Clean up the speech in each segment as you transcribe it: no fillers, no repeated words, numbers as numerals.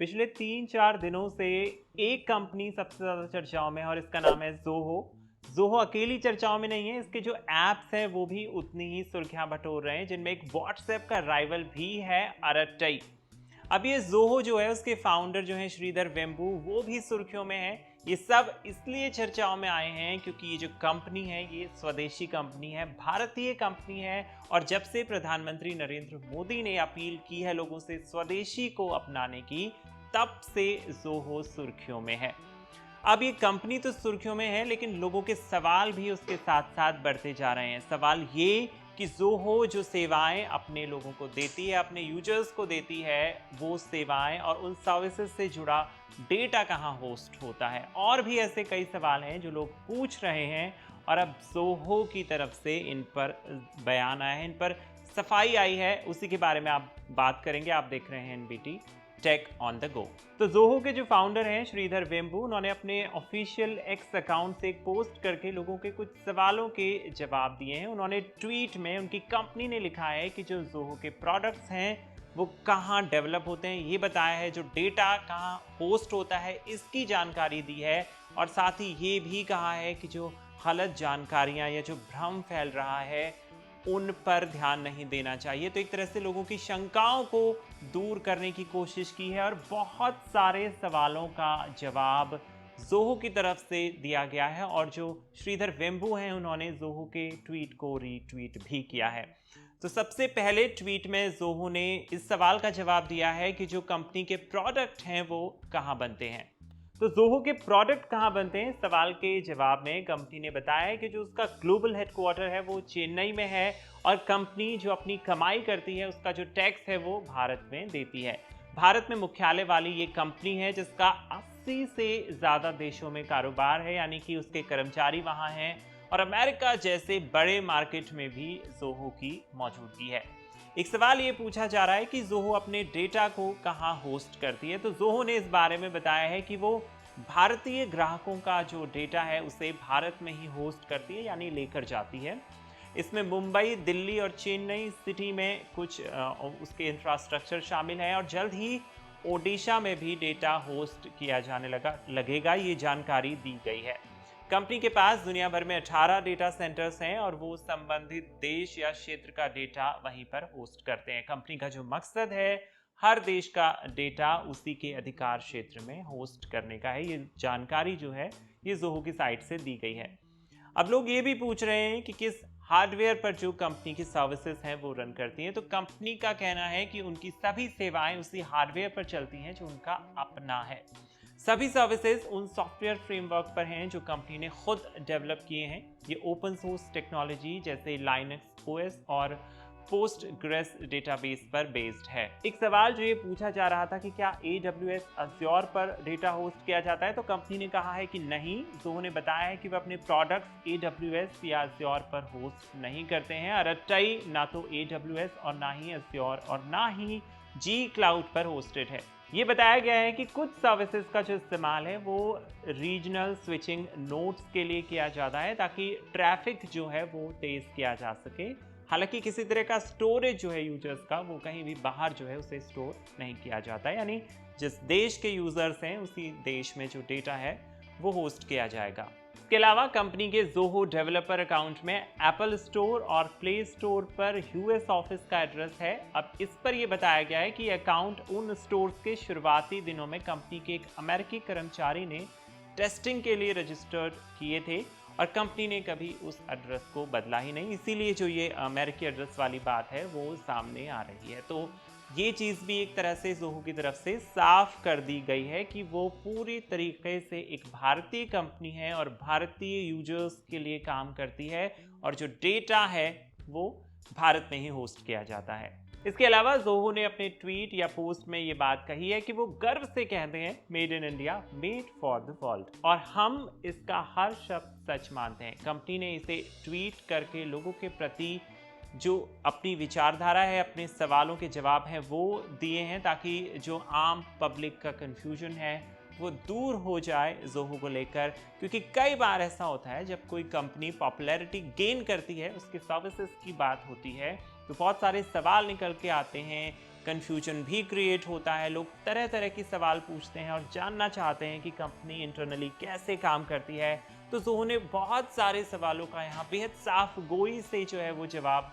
पिछले 3-4 दिनों से एक कंपनी सबसे ज़्यादा चर्चाओं में है और इसका नाम है ज़ोहो। ज़ोहो अकेली चर्चाओं में नहीं है, इसके जो ऐप्स हैं वो भी उतनी ही सुर्खियाँ बटोर रहे हैं, जिनमें एक व्हाट्सऐप का राइवल भी है, अरट्टई। अब ये ज़ोहो जो है उसके फाउंडर जो हैं श्रीधर वेम्बू वो भी सुर्खियों में हैं। ये सब इसलिए चर्चाओं में आए हैं क्योंकि ये जो कंपनी है ये स्वदेशी कंपनी है, भारतीय कंपनी है और जब से प्रधानमंत्री नरेंद्र मोदी ने अपील की है लोगों से स्वदेशी को अपनाने की, तब से ज़ोहो सुर्खियों में है। अब ये कंपनी तो सुर्खियों में है लेकिन लोगों के सवाल भी उसके साथ साथ बढ़ते जा रहे हैं। सवाल ये कि ज़ोहो जो सेवाएं अपने लोगों को देती है, अपने यूजर्स को देती है, वो सेवाएं और उन सर्विसेज से जुड़ा डेटा कहाँ होस्ट होता है। और भी ऐसे कई सवाल हैं जो लोग पूछ रहे हैं और अब ज़ोहो की तरफ से इन पर बयान आया है, इन पर सफाई आई है। उसी के बारे में आप बात करेंगे। आप देख रहे हैं NBT tech on the go. तो ज़ोहो के जो फाउंडर हैं श्रीधर वेम्बू, उन्होंने अपने ऑफिशियल एक्स अकाउंट से एक पोस्ट करके लोगों के कुछ सवालों के जवाब दिए हैं। उन्होंने ट्वीट में उनकी कंपनी ने लिखा है कि जो ज़ोहो के प्रोडक्ट्स हैं वो कहाँ डेवलप होते हैं ये बताया है, जो डेटा कहाँ होस्ट होता है इसकी जानकारी दी है और साथ ही ये भी कहा है कि जो गलत जानकारियाँ या जो भ्रम फैल रहा है उन पर ध्यान नहीं देना चाहिए। तो एक तरह से लोगों की शंकाओं को दूर करने की कोशिश की है और बहुत सारे सवालों का जवाब ज़ोहो की तरफ से दिया गया है और जो श्रीधर वेम्बू हैं उन्होंने ज़ोहो के ट्वीट को रीट्वीट भी किया है। तो सबसे पहले ट्वीट में ज़ोहो ने इस सवाल का जवाब दिया है कि जो कंपनी के प्रोडक्ट हैं वो कहाँ बनते हैं। तो ज़ोहो के प्रोडक्ट कहाँ बनते हैं, सवाल के जवाब में कंपनी ने बताया है कि जो उसका ग्लोबल हेडक्वार्टर है वो चेन्नई में है और कंपनी जो अपनी कमाई करती है उसका जो टैक्स है वो भारत में देती है। भारत में मुख्यालय वाली ये कंपनी है जिसका 80 से ज़्यादा देशों में कारोबार है, यानी कि उसके कर्मचारी वहाँ हैं और अमेरिका जैसे बड़े मार्केट में भी ज़ोहो की मौजूदगी है। एक सवाल ये पूछा जा रहा है कि ज़ोहो अपने डेटा को कहाँ होस्ट करती है। तो ज़ोहो ने इस बारे में बताया है कि वो भारतीय ग्राहकों का जो डेटा है उसे भारत में ही होस्ट करती है, यानी लेकर जाती है। इसमें मुंबई, दिल्ली और चेन्नई सिटी में कुछ उसके इंफ्रास्ट्रक्चर शामिल हैं और जल्द ही ओडिशा में भी डेटा होस्ट किया जाने लगेगा, ये जानकारी दी गई है। कंपनी के पास दुनिया भर में 18 डेटा सेंटर्स हैं और वो संबंधित देश या क्षेत्र का डेटा वहीं पर होस्ट करते हैं। कंपनी का जो मकसद है हर देश का डेटा उसी के अधिकार क्षेत्र में होस्ट करने का है। ये जानकारी जो है ये ज़ोहो की साइट से दी गई है। अब लोग ये भी पूछ रहे हैं कि किस हार्डवेयर पर जो कंपनी की सर्विसेज हैं वो रन करती हैं। तो कंपनी का कहना है कि उनकी सभी सेवाएं उसी हार्डवेयर पर चलती हैं जो उनका अपना है। सभी सर्विसेज उन सॉफ्टवेयर फ्रेमवर्क पर हैं जो कंपनी ने खुद डेवलप किए हैं। ये ओपन सोर्स टेक्नोलॉजी जैसे लाइनक्स ओएस और पोस्टग्रेस डेटाबेस पर बेस्ड है। एक सवाल जो ये पूछा जा रहा था कि क्या AWS अज्योर पर डेटा होस्ट किया जाता है, तो कंपनी ने कहा है कि नहीं। ज़ोहो ने बताया है कि वे अपने प्रोडक्ट्स AWS या अज्योर पर होस्ट नहीं करते हैं। अरट्टई ना तो AWS और ना ही अज्योर और ना ही जी क्लाउड पर होस्टेड है। ये बताया गया है कि कुछ सर्विसेज का जो इस्तेमाल है वो रीजनल स्विचिंग नोड्स के लिए किया जाता है ताकि ट्रैफिक जो है वो तेज किया जा सके। हालांकि किसी तरह का स्टोरेज जो है यूजर्स का वो कहीं भी बाहर जो है उसे स्टोर नहीं किया जाता है, यानी जिस देश के यूजर्स हैं उसी देश में जो डेटा है वो होस्ट किया जाएगा। इसके अलावा कंपनी के ज़ोहो डेवलपर अकाउंट में एप्पल स्टोर और प्ले स्टोर पर यूएस ऑफिस का एड्रेस है। अब इस पर यह बताया गया है कि अकाउंट उन स्टोर्स के शुरुआती दिनों में कंपनी के एक अमेरिकी कर्मचारी ने टेस्टिंग के लिए रजिस्टर्ड किए थे और कंपनी ने कभी उस एड्रेस को बदला ही नहीं, इसीलिए जो ये अमेरिकी एड्रेस वाली बात है वो सामने आ रही है। तो ये चीज़ भी एक तरह से ज़ोहो की तरफ से साफ कर दी गई है कि वो पूरी तरीके से एक भारतीय कंपनी है और भारतीय यूजर्स के लिए काम करती है और जो डेटा है वो भारत में ही होस्ट किया जाता है। इसके अलावा ज़ोहो ने अपने ट्वीट या पोस्ट में ये बात कही है कि वो गर्व से कहते हैं made in India, made for the world, और हम इसका हर शब्द सच मानते हैं। कंपनी ने इसे ट्वीट करके लोगों के प्रति जो अपनी विचारधारा है, अपने सवालों के जवाब हैं वो दिए हैं ताकि जो आम पब्लिक का कन्फ्यूजन है वो दूर हो जाए ज़ोहो को लेकर। क्योंकि कई बार ऐसा होता है जब कोई कंपनी पॉपुलैरिटी गेन करती है, उसके सर्विसेज की बात होती है तो बहुत सारे सवाल निकल के आते हैं। कन्फ्यूजन भी क्रिएट होता है। लोग तरह तरह की सवाल पूछते हैं और जानना चाहते हैं कि कंपनी इंटरनली कैसे काम करती है। तो ज़ोहो ने बहुत सारे सवालों का यहाँ बेहद साफ गोई से जो है वो जवाब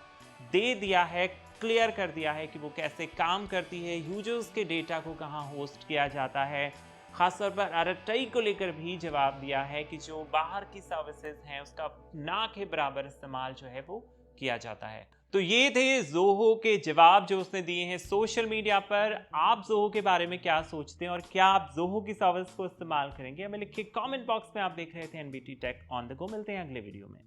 दे दिया है, क्लियर कर दिया है कि वो कैसे काम करती है, यूजर्स के डेटा को कहाँ होस्ट किया जाता है। खासतौर पर आरटीआई को लेकर भी जवाब दिया है कि जो बाहर की सर्विसेज हैं उसका ना के बराबर इस्तेमाल जो है वो किया जाता है। तो ये थे ज़ोहो के जवाब जो उसने दिए हैं सोशल मीडिया पर। आप ज़ोहो के बारे में क्या सोचते हैं और क्या आप ज़ोहो की सर्विस को इस्तेमाल करेंगे? हमें लिखिए कमेंट बॉक्स में। आप देख रहे थे NBT tech on the go. मिलते हैं अगले वीडियो में।